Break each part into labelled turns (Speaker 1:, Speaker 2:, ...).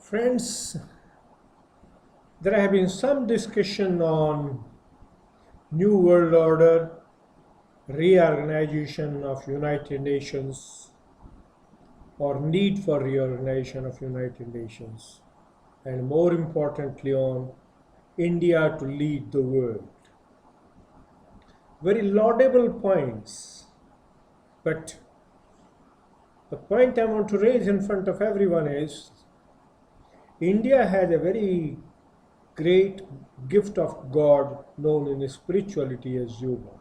Speaker 1: Friends, there have been some discussion on New World Order, reorganization of United Nations, or need for reorganization of United Nations, and more importantly on India to lead the world. Very laudable points, but the point I want to raise in front of everyone is India has a very great gift of God known in spirituality as yoga.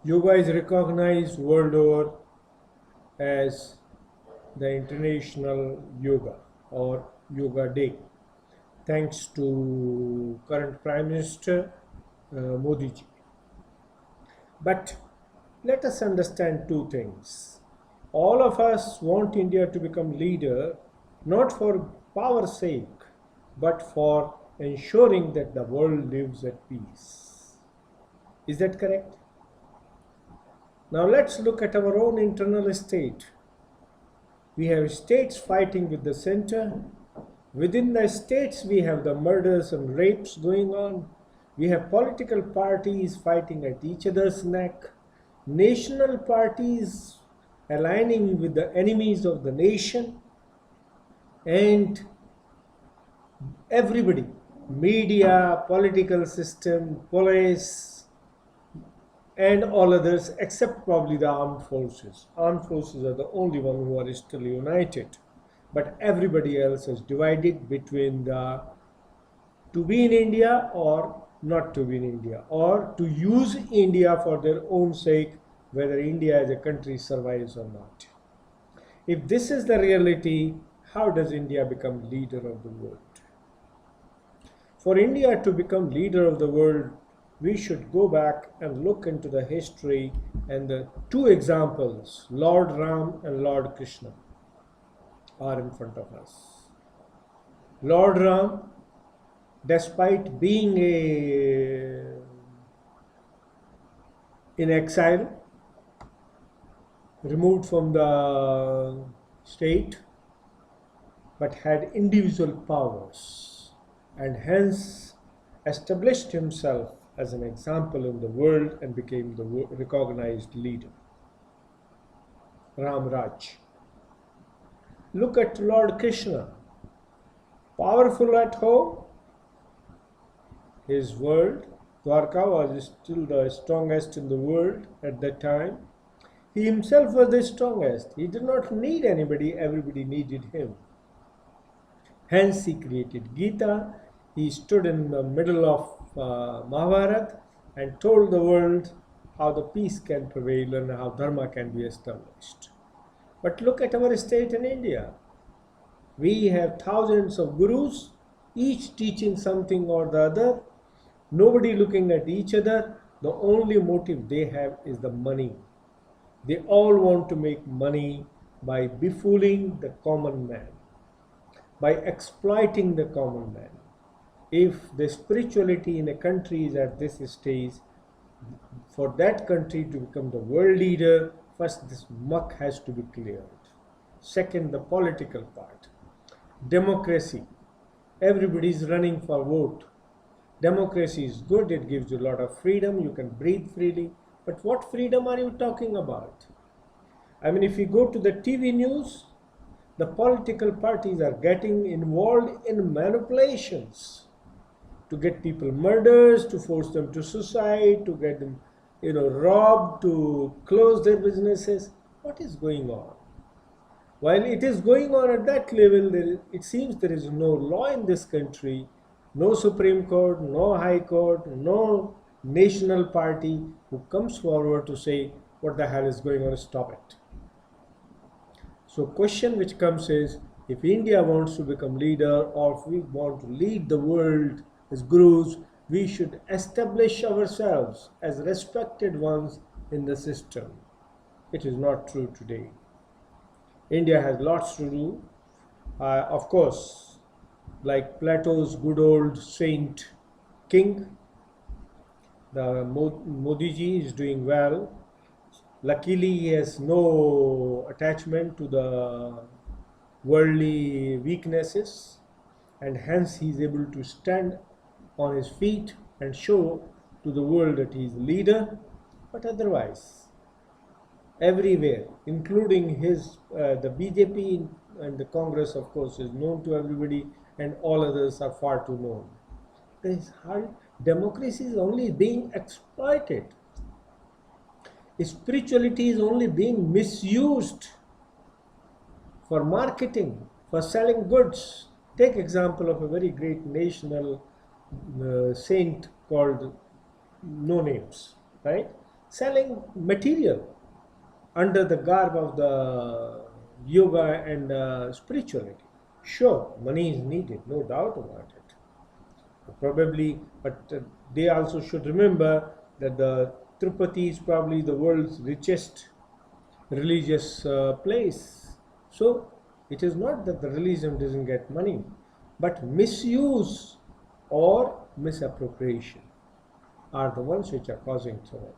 Speaker 1: Yoga is recognized world over as the International Yoga or Yoga Day, thanks to current Prime Minister Modi ji. But let us understand two things. All of us want India to become leader, not for power's sake, but for ensuring that the world lives at peace. Is that correct? Now let's look at our own internal state. We have states fighting with the center. Within the states, we have the murders and rapes going on. We have political parties fighting at each other's neck. National parties aligning with the enemies of the nation. And everybody, media, political system, police, and all others except probably the armed forces. Armed forces are the only one who are still united. But everybody else is divided between the to be in India or not to be in India, or to use India for their own sake, whether India as a country survives or not. If this is the reality, how does India become leader of the world? For India to become leader of the world, we should go back and look into the history and the two examples, Lord Ram and Lord Krishna, are in front of us. Lord Ram, despite being in exile, removed from the state, but had individual powers and hence established himself as an example in the world and became the recognized leader. Ram Raj. Look at Lord Krishna, powerful at home. His world, Dwarka, was still the strongest in the world at that time. He himself was the strongest. He did not need anybody, everybody needed him. Hence he created Gita. He stood in the middle of Mahabharata and told the world how the peace can prevail and how dharma can be established. But look at our state in India. We have thousands of gurus, each teaching something or the other, nobody looking at each other. The only motive they have is the money. They all want to make money by befooling the common man, by exploiting the common man. If the spirituality in a country is at this stage, for that country to become the world leader, first this muck has to be cleared. Second, the political part. Democracy. Everybody is running for vote. Democracy is good, it gives you a lot of freedom, you can breathe freely. But what freedom are you talking about? I mean, if you go to the TV news, the political parties are getting involved in manipulations to get people murdered, to force them to suicide, to get them, robbed, to close their businesses. What is going on? While it is going on at that level, it seems there is no law in this country, no Supreme Court, no High Court, no national party who comes forward to say what the hell is going on, stop it. So question which comes is, if India wants to become leader or if we want to lead the world as gurus, we should establish ourselves as respected ones in the system. It is not true today. India has lots to do. Of course, like Plato's good old saint king, the Modi ji is doing well. Luckily, he has no attachment to the worldly weaknesses, and hence he is able to stand on his feet and show to the world that he is a leader. But otherwise, everywhere, including the BJP and the Congress, of course, is known to everybody, and all others are far too known. Democracy is only being exploited. Spirituality is only being misused for marketing, for selling goods. Take example of a very great national saint called No Names, right? Selling material under the garb of the yoga and spirituality. Sure, money is needed, no doubt about it. Probably, but they also should remember that the Tirupati is probably the world's richest religious place. So it is not that the religion doesn't get money, but misuse or misappropriation are the ones which are causing trouble.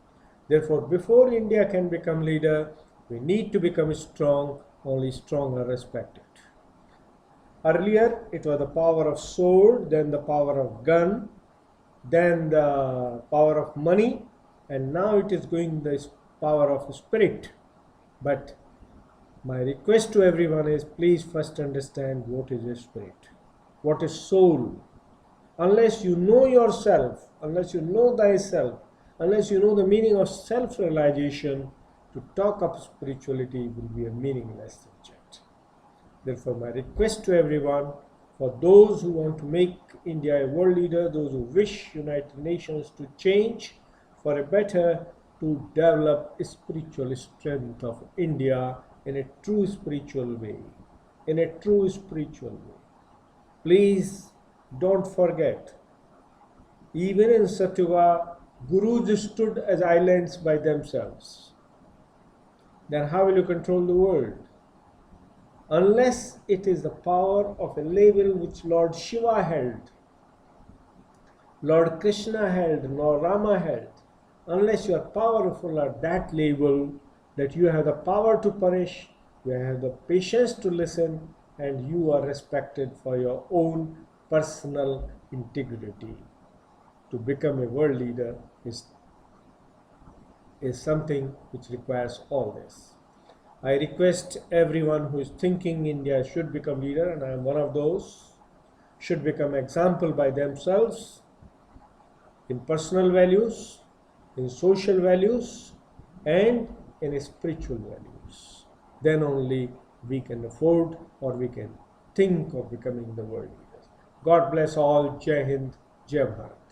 Speaker 1: Therefore, before India can become leader, we need to become strong. Only strong are respected. Earlier, it was the power of sword, then the power of gun, then the power of money, and now it is going the power of spirit. But my request to everyone is, please first understand what is a spirit, what is soul. Unless you know yourself, unless you know thyself, unless you know the meaning of self-realization, to talk of spirituality will be a meaningless subject. Therefore, my request to everyone, for those who want to make India a world leader, those who wish United Nations to change for a better, to develop a spiritual strength of India in a true spiritual way. In a true spiritual way. Please don't forget, even in Satyuga, Gurus stood as islands by themselves. Then how will you control the world? Unless it is the power of a label which Lord Shiva held, Lord Krishna held, Lord Rama held, unless you are powerful at that level, that you have the power to punish, you have the patience to listen, and you are respected for your own personal integrity. To become a world leader is something which requires all this. I request everyone who is thinking India should become leader, and I am one of those, should become example by themselves in personal values, in social values, and in spiritual values. Then only we can afford, or we can think of becoming the world leaders. God bless all. Jai Hind, Jai Bharat.